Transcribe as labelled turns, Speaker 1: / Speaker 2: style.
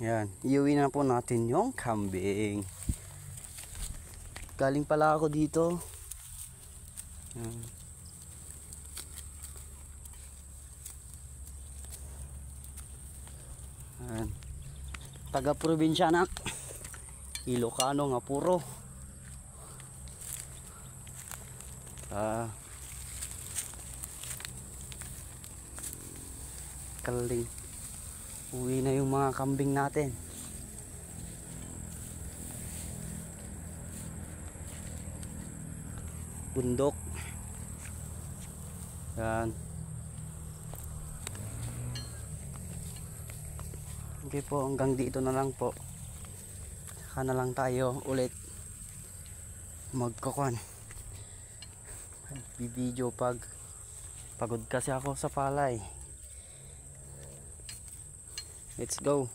Speaker 1: Yan, iuwi na po natin yung kambing. Galing pala ako dito. Yan. Yan. Taga-probinsya na. Ilocano nga puro. Kaling. Uwi na yung mga kambing natin. Bundok. Yan. Okay po, hanggang dito na lang po. Saka na lang tayo ulit magkukuhan. Bibidyo pag pagod kasi ako sa palay. Let's go.